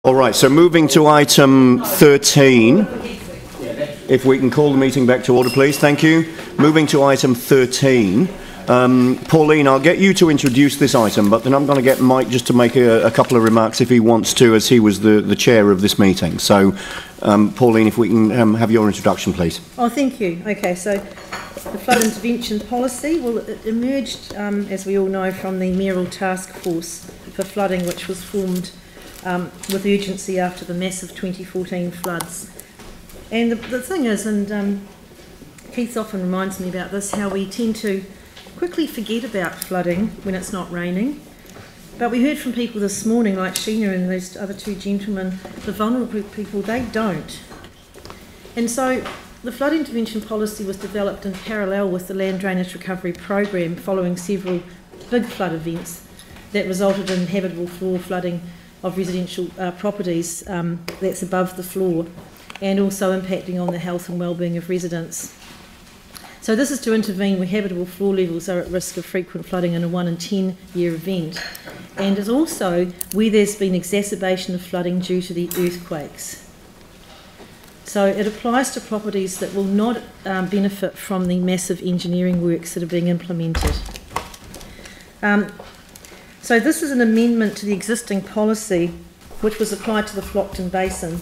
All right, so moving to item 13. If we can call the meeting back to order, please. Thank you. Moving to item 13. Pauline, I'll get you to introduce this item, but then I'm going to get Mike just to make a couple of remarks if he wants to, as he was the chair of this meeting. So, Pauline, if we can have your introduction, please. Oh, thank you. Okay, so the flood intervention policy, well, it emerged, as we all know, from the mayoral task force for flooding, which was formed with urgency after the massive 2014 floods. And the thing is, and Keith often reminds me about this, how we tend to quickly forget about flooding when it's not raining. But we heard from people this morning, like Sheena and those other two gentlemen, the vulnerable people, they don't. And so the flood intervention policy was developed in parallel with the land drainage recovery program following several big flood events that resulted in habitable floor flooding of residential properties that's above the floor, and also impacting on the health and wellbeing of residents. So this is to intervene where habitable floor levels are at risk of frequent flooding in a 1 in 10 year event, and is also where there's been exacerbation of flooding due to the earthquakes. So it applies to properties that will not benefit from the massive engineering works that are being implemented. So this is an amendment to the existing policy which was applied to the Flockton Basin,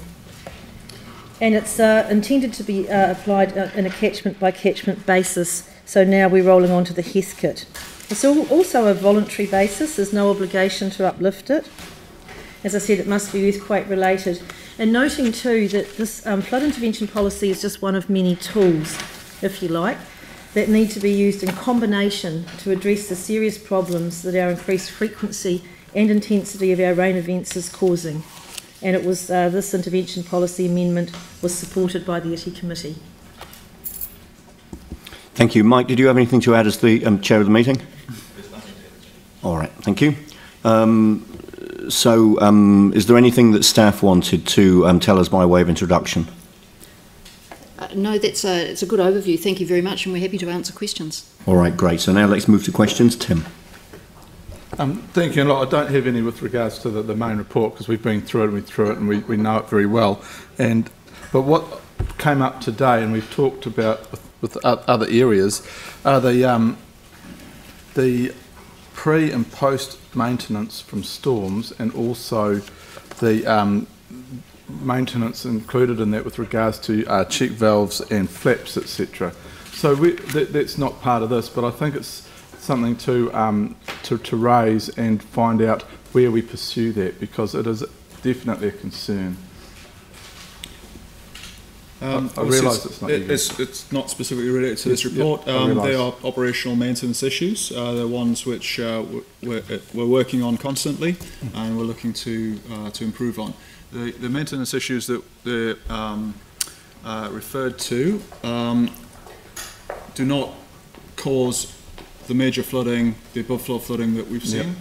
and it's intended to be applied in a catchment by catchment basis. So now we're rolling on to the Heathcote. It's also a voluntary basis. There's no obligation to uplift it. As I said, it must be earthquake related. And noting too that this flood intervention policy is just one of many tools, if you like, that need to be used in combination to address the serious problems that our increased frequency and intensity of our rain events is causing. And it was this intervention policy amendment was supported by the ITI committee. Thank you. Mike, did you have anything to add as the chair of the meeting? All right, thank you. Is there anything that staff wanted to tell us by way of introduction? No, it's a good overview. Thank you very much, and we're happy to answer questions. All right, great. So now let's move to questions. Tim. Thank you. And I don't have any with regards to the main report, because we've been through it and we know it very well. But what came up today, and we've talked about with other areas, are the pre and post maintenance from storms, and also the maintenance included in that with regards to check valves and flaps, etc. So that's not part of this, but I think it's something to raise and find out where we pursue that, because it is definitely a concern. I realise it's not specifically related to this report. They are operational maintenance issues. They're ones which we're working on constantly, and we're looking to improve on. The maintenance issues that they're referred to do not cause the major flooding, the above floor flooding that we've seen.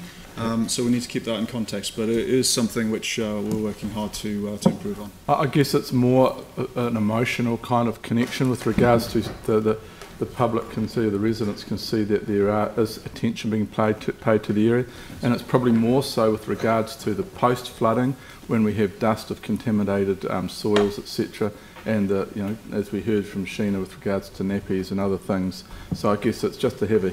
So we need to keep that in context, but it is something which we're working hard to improve on. I guess it's more an emotional kind of connection with regards to the public can see, the residents can see that there is attention being paid to the area, and it's probably more so with regards to the post flooding when we have dust of contaminated soils, etc. And as we heard from Sheena with regards to nappies and other things. So I guess it's just to have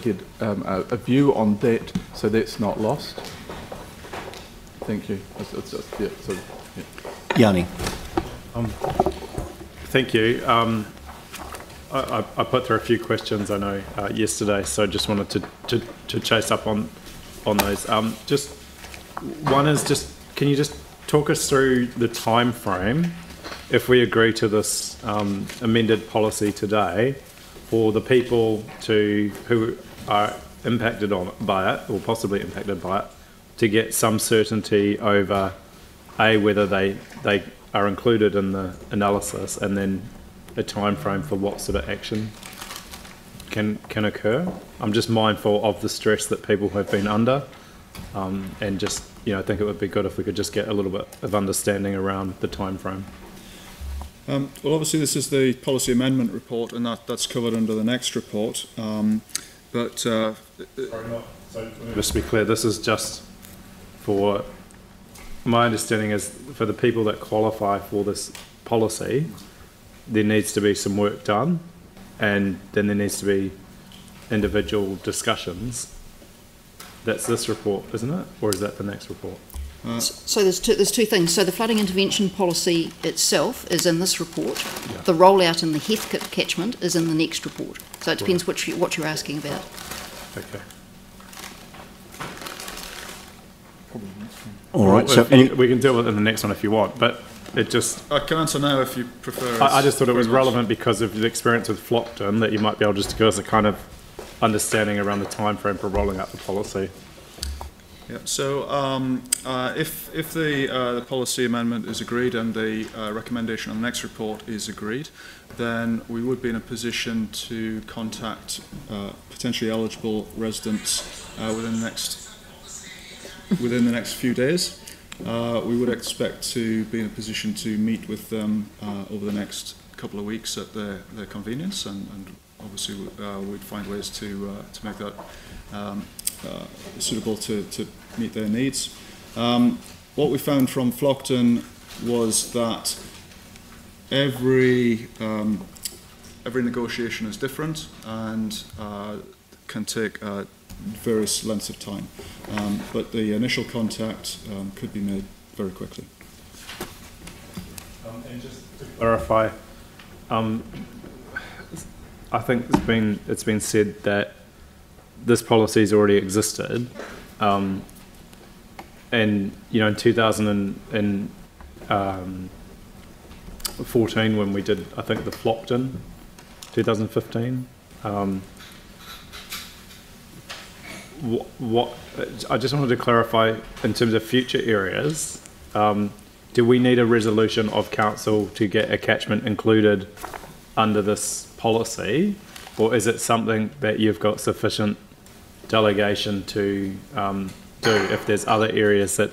a view on that, so that's not lost. Thank you. Yanni. Thank you. I put through a few questions, I know, yesterday, so I just wanted to chase up on those. Just one is can you just talk us through the time frame if we agree to this amended policy today, for the people who are impacted by it, or possibly impacted by it, to get some certainty over whether they are included in the analysis, and then a time frame for what sort of action can occur. I'm just mindful of the stress that people have been under, and just I think it would be good if we could just get a little bit of understanding around the time frame. Well, obviously this is the policy amendment report, and that's covered under the next report. So just to be clear, this is just for my understanding is for the people that qualify for this policy, there needs to be some work done, and then there needs to be individual discussions. That's this report, isn't it? Or is that the next report? So there's two things. So the flooding intervention policy itself is in this report. Yeah. The rollout in the Heathcote catchment is in the next report. So it depends what you're asking about. Okay. All right. Well, So we can deal with it in the next one if you want, but it just... I can answer now if you prefer. I just thought it was relevant because of the experience with Flockton, that you might be able just to give us a kind of understanding around the time frame for rolling out the policy. Yeah. So if the policy amendment is agreed and the recommendation on the next report is agreed, then we would be in a position to contact potentially eligible residents within the next few days. We would expect to be in a position to meet with them over the next couple of weeks at their convenience, and obviously we'd find ways to make that suitable to meet their needs. What we found from Flockton was that every negotiation is different and can take various lengths of time, but the initial contact could be made very quickly. And just to clarify, I think it's been said that this policy has already existed, and in 2014 when we did, I think, the Flockton, 2015. What I just wanted to clarify in terms of future areas, do we need a resolution of council to get a catchment included under this policy, or is it something that you've got sufficient delegation to do if there's other areas that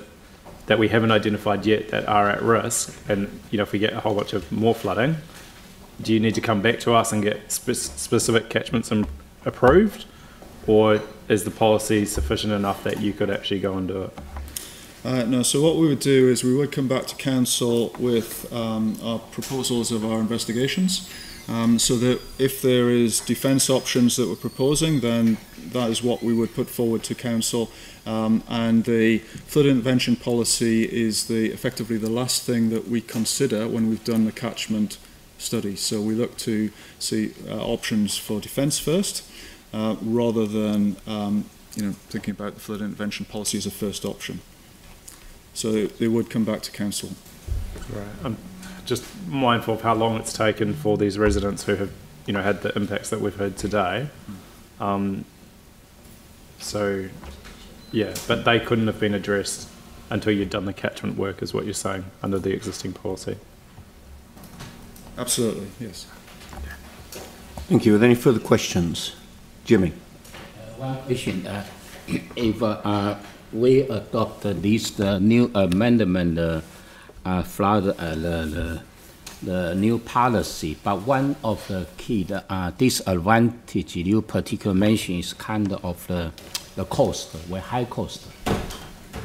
we haven't identified yet that are at risk, and if we get a whole bunch of more flooding, do you need to come back to us and get specific catchments approved? Or is the policy sufficient enough that you could actually go and do it? No, so what we would do is we would come back to council with our proposals of our investigations, so that if there is defence options that we're proposing, then that is what we would put forward to council, and the flood intervention policy is effectively the last thing that we consider when we've done the catchment study. So we look to see options for defence first, rather than thinking about the flood intervention policy as a first option. So they would come back to council. Right. I'm just mindful of how long it's taken for these residents who have had the impacts that we've heard today. So yeah, but they couldn't have been addressed until you'd done the catchment work, is what you're saying, under the existing policy. Absolutely, yes. thank you. Are there any further questions? Jimmy. One question. If we adopt this new amendment, flood the new policy, but one of the key disadvantage you particularly mention is kind of the cost, very high cost.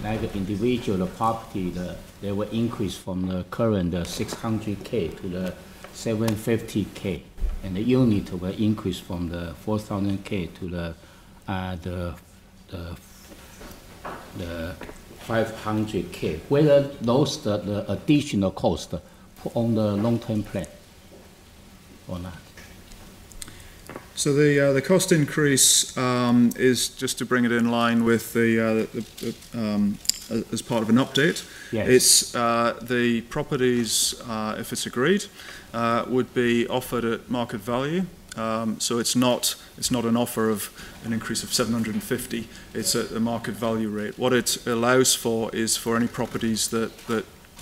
Like individual property, they will increase from the current 600K to the 750K. And the unit will increase from the 4,000K to the 500K. Whether those the additional cost put on the long-term plan or not? So the cost increase is just to bring it in line with as part of an update. Yes. It's the properties, if it's agreed, would be offered at market value. So it's not an offer of an increase of 750. It's at the market value rate. What it allows for is for any properties that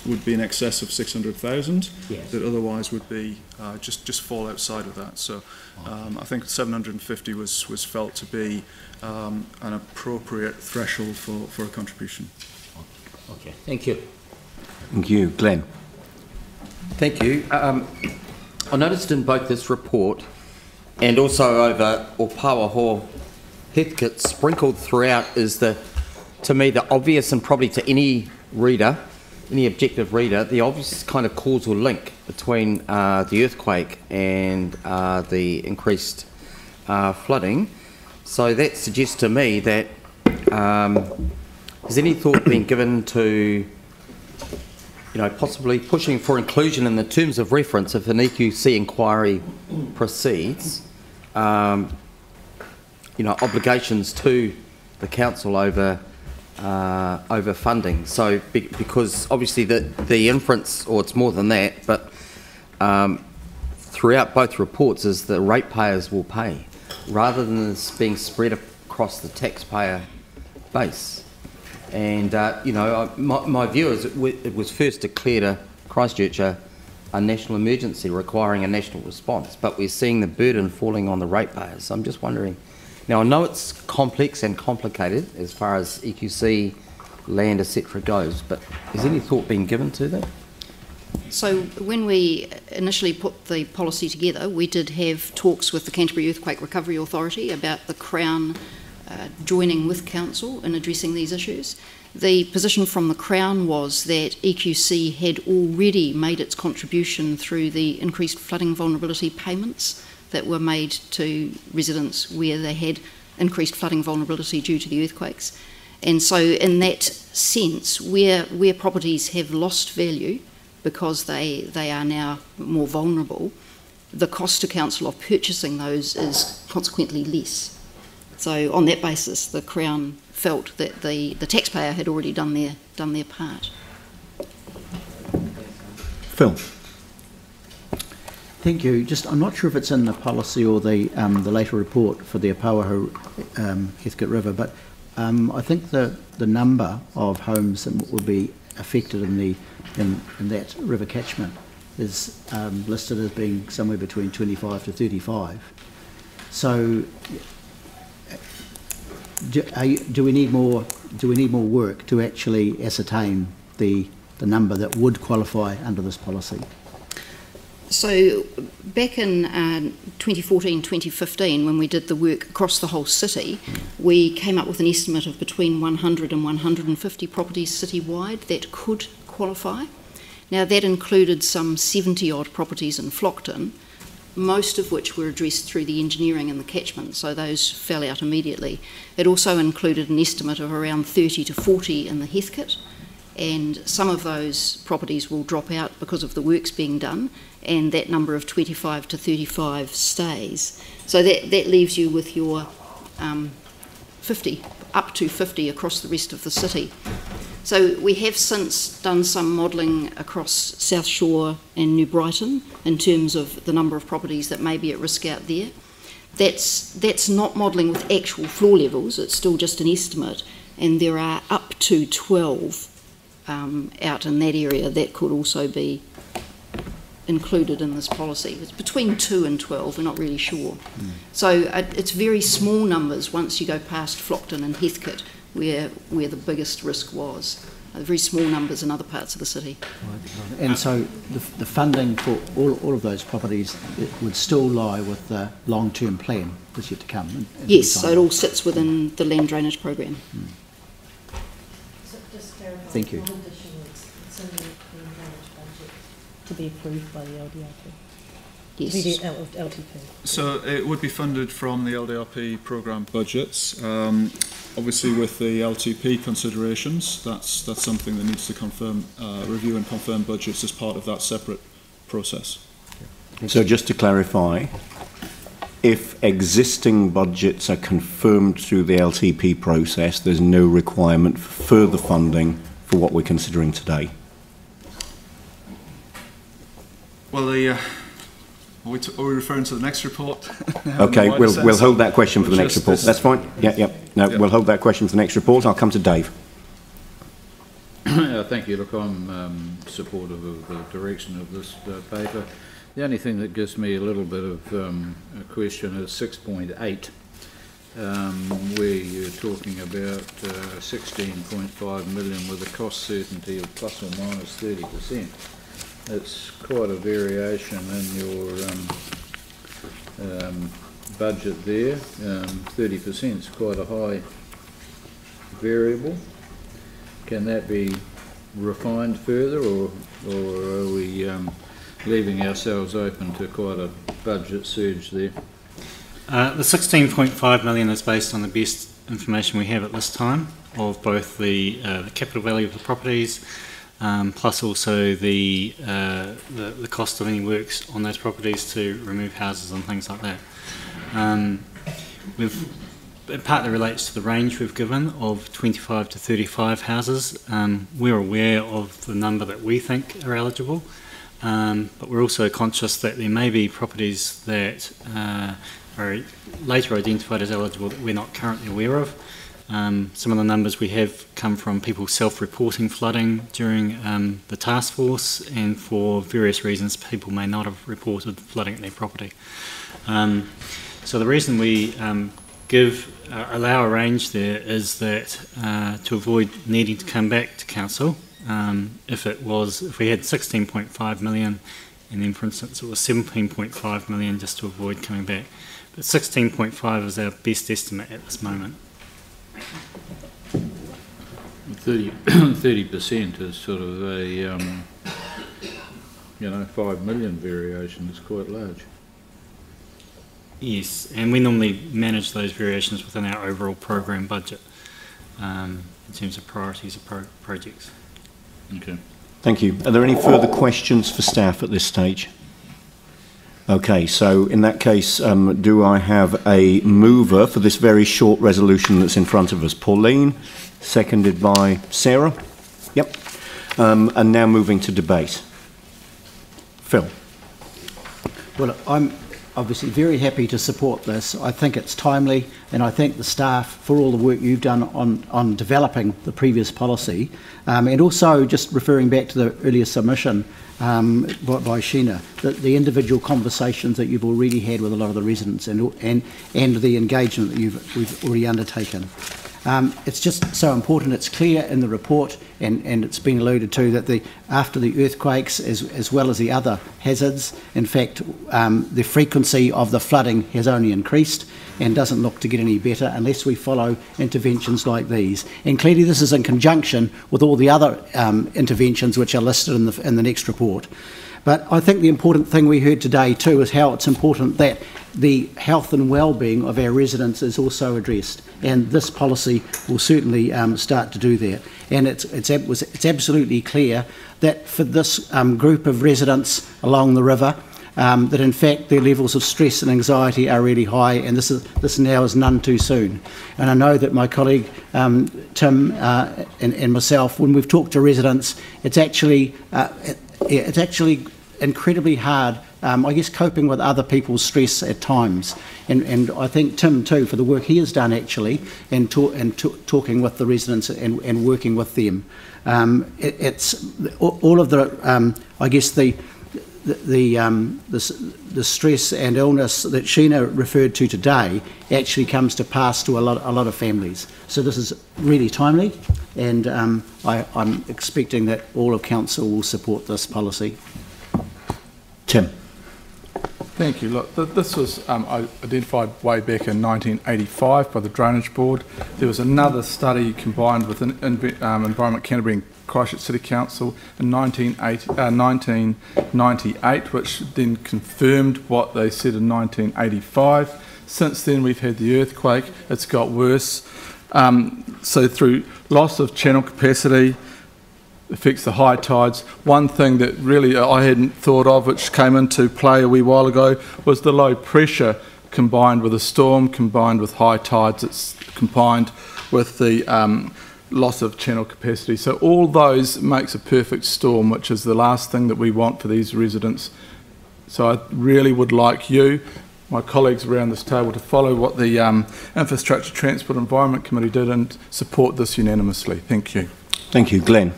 would be in excess of 600,000, yes, that otherwise would be just fall outside of that. So I think 750 was felt to be an appropriate threshold for a contribution. Okay, thank you. Thank you. Glenn. Thank you. I noticed in both this report and also over Opawaho, Heathcote, sprinkled throughout is to me, the obvious, and probably to any reader, any objective reader, the obvious kind of causal link between the earthquake and the increased flooding. So that suggests to me that has any thought been given to, possibly pushing for inclusion in the terms of reference if an EQC inquiry proceeds, obligations to the council over funding. So because obviously the inference, or it's more than that, but throughout both reports is the ratepayers will pay rather than this being spread across the taxpayer base. And my view is it was first declared a Christchurch a national emergency requiring a national response, but we're seeing the burden falling on the ratepayers. So I'm just wondering, now I know it's complex and complicated as far as EQC, land, etc. goes, but has any thought been given to that? So when we initially put the policy together, we did have talks with the Canterbury Earthquake Recovery Authority about the Crown joining with Council in addressing these issues. The position from the Crown was that EQC had already made its contribution through the increased flooding vulnerability payments that were made to residents where they had increased flooding vulnerability due to the earthquakes. And so in that sense, where properties have lost value because they are now more vulnerable, the cost to council of purchasing those is consequently less. So on that basis, the Crown felt that the taxpayer had already done their part. Phil. Thank you. I'm not sure if it's in the policy or the later report for the Apauahu Heathcote River, but I think the number of homes that will be affected in that river catchment is listed as being somewhere between 25 to 35. So, do we need more work to actually ascertain the number that would qualify under this policy? So back in 2014-2015, when we did the work across the whole city, we came up with an estimate of between 100 and 150 properties citywide that could qualify. Now that included some 70-odd properties in Flockton, most of which were addressed through the engineering and the catchment, so those fell out immediately. It also included an estimate of around 30 to 40 in the Heathcote, and some of those properties will drop out because of the works being done, and that number of 25 to 35 stays. So that leaves you with your 50, up to 50 across the rest of the city. So we have since done some modelling across South Shore and New Brighton in terms of the number of properties that may be at risk out there. That's not modelling with actual floor levels, it's still just an estimate, and there are up to 12 out in that area that could also be included in this policy. It's between 2 and 12, we're not really sure. So it's very small numbers once you go past Flockton and Heathcote where the biggest risk was. Very small numbers in other parts of the city. And so the funding for all of those properties, it would still lie with the long-term plan that's yet to come? Yes, so it all sits within the land drainage program. So just clarify, thank you. One addition, it's in the land drainage budget to be approved by the LDRP. Yes. To be the LTP. So it would be funded from the LDRP programme budgets. Obviously, with the LTP considerations, that's something that needs to review and confirm budgets as part of that separate process. So just to clarify, if existing budgets are confirmed through the LTP process, there's no requirement for further funding for what we're considering today? Well, are we referring to the next report? Okay, we'll hold that question for the next report. That's fine. Yeah. No, Yep. We'll hold that question for the next report. I'll come to Dave. Thank you. Look, I'm supportive of the direction of this paper. The only thing that gives me a little bit of a question is 6.8, where you're talking about 16.5 million with a cost certainty of plus or minus 30%. It's quite a variation in your budget there. 30% is quite a high variable. Can that be refined further, or are we leaving ourselves open to quite a budget surge there? The 16.5 million is based on the best information we have at this time of both the capital value of the properties, plus also the cost of any works on those properties to remove houses and things like that. It partly relates to the range we've given of 25 to 35 houses. We're aware of the number that we think are eligible, but we're also conscious that there may be properties that are later identified as eligible that we're not currently aware of. Some of the numbers we have come from people self-reporting flooding during the task force, and for various reasons people may not have reported flooding at their property. So the reason we allow a range there is that to avoid needing to come back to council, if we had 16.5 million and then for instance it was 17.5 million, just to avoid coming back. But 16.5 is our best estimate at this moment. 30% is sort of a 5 million variation. Is quite large. Yes, and we normally manage those variations within our overall program budget in terms of priorities of projects. Okay. Thank you. Are there any further questions for staff at this stage? Okay, so in that case, do I have a mover for this very short resolution that's in front of us? Pauline, seconded by Sarah. Yep. And now moving to debate. Phil. Well, I'm obviously very happy to support this. I think it's timely, and I thank the staff for all the work you've done on developing the previous policy, and also just referring back to the earlier submission by Sheena, the individual conversations that you've already had with a lot of the residents and the engagement that we've already undertaken. It's just so important. It's clear in the report, and it's been alluded to, that after the earthquakes, as well as the other hazards, in fact, the frequency of the flooding has only increased and doesn't look to get any better unless we follow interventions like these. And clearly this is in conjunction with all the other interventions which are listed in the next report. But I think the important thing we heard today too is how it's important that the health and well-being of our residents is also addressed, and this policy will certainly start to do that. And it's absolutely clear that for this group of residents along the river, that in fact their levels of stress and anxiety are really high, and this now is none too soon. And I know that my colleague Tim and myself, when we've talked to residents, it's actually incredibly hard, I guess, coping with other people's stress at times. And I think Tim too, for the work he has done actually, and talking with the residents and working with them. It's all of the, I guess, the stress and illness that Sheena referred to today actually comes to pass to a lot of families. So this is really timely, and I'm expecting that all of council will support this policy. Tim. Thank you. Look, this was identified way back in 1985 by the Drainage Board. There was another study combined with Environment Canterbury and Christchurch City Council in 1998, which then confirmed what they said in 1985. Since then we've had the earthquake. It's got worse. So through loss of channel capacity, affects the high tides. One thing that really I hadn't thought of, which came into play a wee while ago, was the low pressure combined with a storm, combined with high tides. It's combined with the loss of channel capacity. So all those makes a perfect storm, which is the last thing that we want for these residents. So I really would like you, my colleagues around this table, to follow what the Infrastructure, Transport and Environment Committee did and support this unanimously. Thank you. Thank you. Glenn.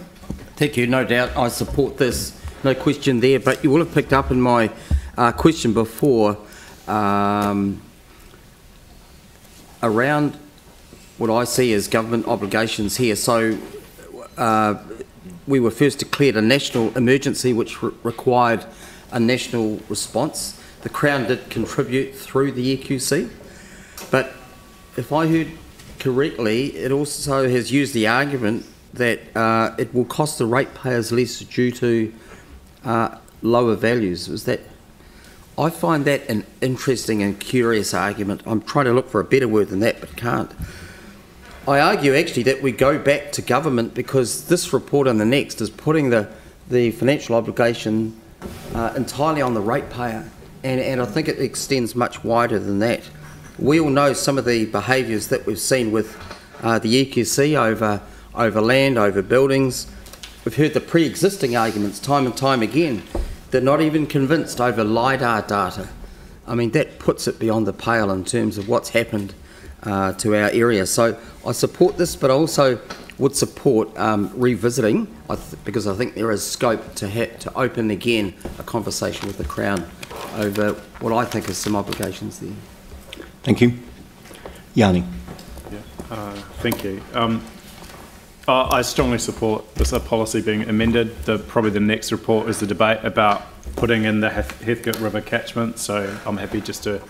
Thank you. No doubt I support this. No question there. But you will have picked up in my question before around what I see as government obligations here. So we were first declared a national emergency, which required a national response. The Crown did contribute through the EQC, but if I heard correctly, it also has used the argument that it will cost the ratepayers less due to lower values. Is that? I find that an interesting and curious argument. I'm trying to look for a better word than that, but can't. I argue actually that we go back to government because this report and the next is putting the financial obligation entirely on the ratepayer, and I think it extends much wider than that. We all know some of the behaviours that we've seen with the EQC over land, over buildings. We've heard the pre-existing arguments time and time again. They're not even convinced over LiDAR data. I mean, that puts it beyond the pale in terms of what's happened to our area. So I support this, but I also would support revisiting, because I think there is scope to open again a conversation with the Crown over what I think is some obligations there. Thank you. Yanni. Yeah, thank you. I strongly support this policy being amended. Probably the next report is the debate about putting in the Heathcote River catchment, so I'm happy just to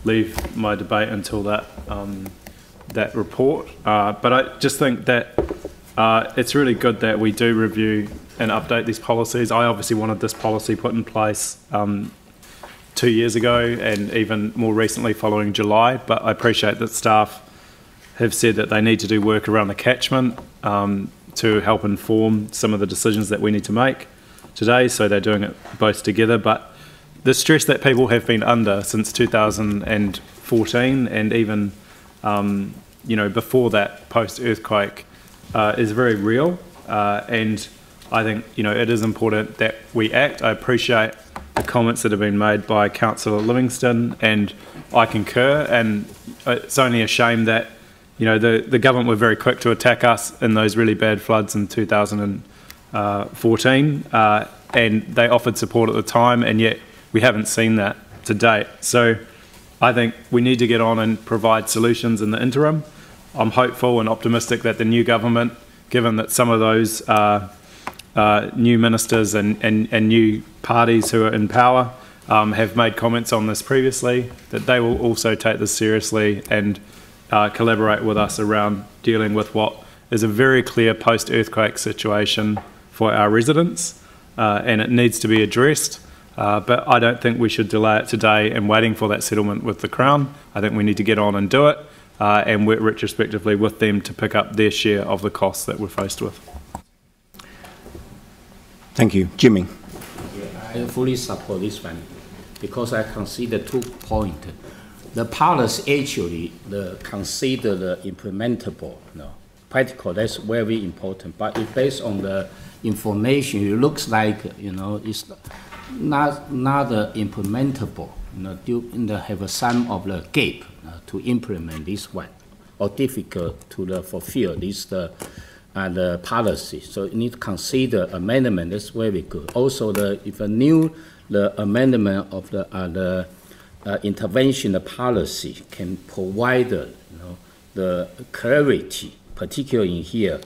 leave my debate until that that report. But I just think that it's really good that we do review and update these policies. I obviously wanted this policy put in place 2 years ago and even more recently following July, but I appreciate that staff have said that they need to do work around the catchment to help inform some of the decisions that we need to make today, so they're doing it both together. But the stress that people have been under since 2014 and even before that, post-earthquake, is very real, and I think it is important that we act. I appreciate the comments that have been made by Councillor Livingston, and I concur, and it's only a shame that the government were very quick to attack us in those really bad floods in 2014, and they offered support at the time, and yet we haven't seen that to date. So I think we need to get on and provide solutions in the interim. I'm hopeful and optimistic that the new government, given that some of those new ministers and new parties who are in power have made comments on this previously, that they will also take this seriously and collaborate with us around dealing with what is a very clear post-earthquake situation for our residents, and it needs to be addressed. But I don't think we should delay it today and waiting for that settlement with the Crown. I think we need to get on and do it and work retrospectively with them to pick up their share of the costs that we're faced with. Thank you. Jimmy. I fully support this one because I consider 2 points. The policy actually consider the implementable, practical. That's very important. But it's based on the information. It looks like it's not implementable. Have some of the gap to implement this one, or difficult to fulfill this the policy. So you need to consider amendment. That's very good. Also, if the amendment of the intervention policy can provide the clarity, particularly in here,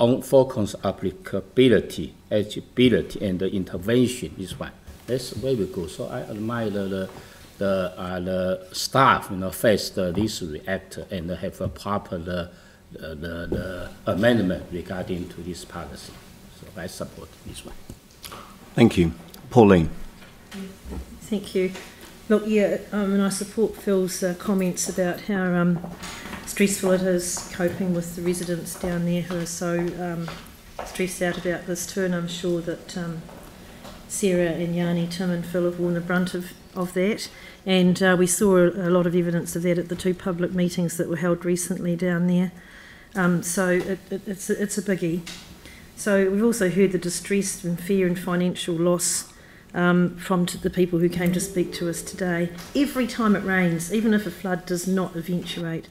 on focus applicability, eligibility, and the intervention is one. That's very good. So I admire the staff face this react and have a proper the amendment regarding to this policy. So I support this one. Thank you. Pauline. Thank you. Look, yeah, and I support Phil's comments about how stressful it is coping with the residents down there who are so stressed out about this too, and I'm sure that Sarah and Yanni, Tim and Phil have borne the brunt of that, and we saw a lot of evidence of that at the 2 public meetings that were held recently down there. So it's a biggie. So we've also heard the distress and fear and financial loss from the people who came to speak to us today. Every time it rains, even if a flood does not eventuate.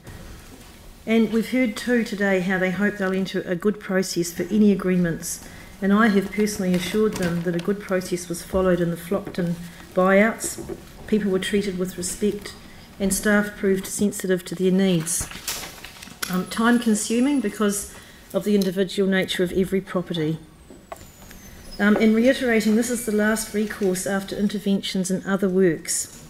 And we've heard too today how they hope they'll enter a good process for any agreements. And I have personally assured them that a good process was followed in the Flockton buyouts. People were treated with respect and staff proved sensitive to their needs. Time consuming because of the individual nature of every property. And reiterating, this is the last recourse after interventions and other works.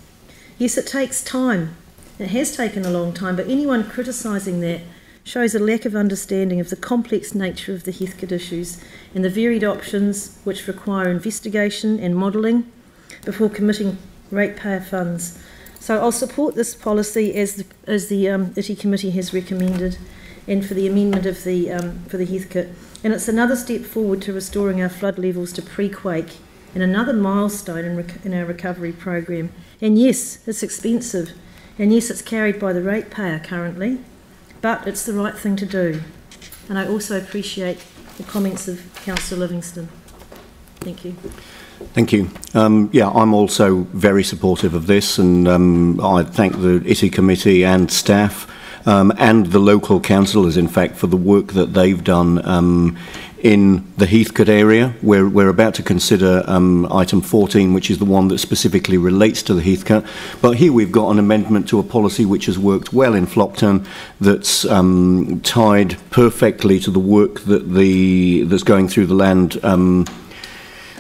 Yes, it takes time. It has taken a long time, but anyone criticising that shows a lack of understanding of the complex nature of the Heathcote issues and the varied options which require investigation and modelling before committing ratepayer funds. So I'll support this policy as the ITI Committee has recommended, and for the amendment of the for the Heathcote. And it's another step forward to restoring our flood levels to pre-quake, and another milestone in our recovery program. And yes, it's expensive, and yes, it's carried by the ratepayer currently, but it's the right thing to do. And I also appreciate the comments of Councillor Livingston. Thank you. Thank you. Yeah, I'm also very supportive of this, and I thank the ITI Committee and staff and the local councillors, in fact, for the work that they've done in the Heathcote area. We're about to consider item 14, which is the one that specifically relates to the Heathcote. But here we've got an amendment to a policy which has worked well in Flockton, that's tied perfectly to the work that that's going through the land,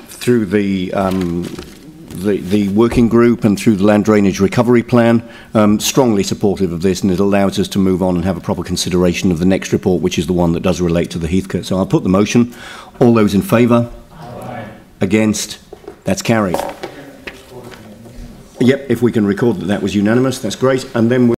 through the working group and through the land drainage recovery plan. Strongly supportive of this, and it allows us to move on and have a proper consideration of the next report, which is the one that does relate to the Heathcote. So I'll put the motion. All those in favour? Aye. Against? That's carried. Yep, if we can record that that was unanimous, that's great. And then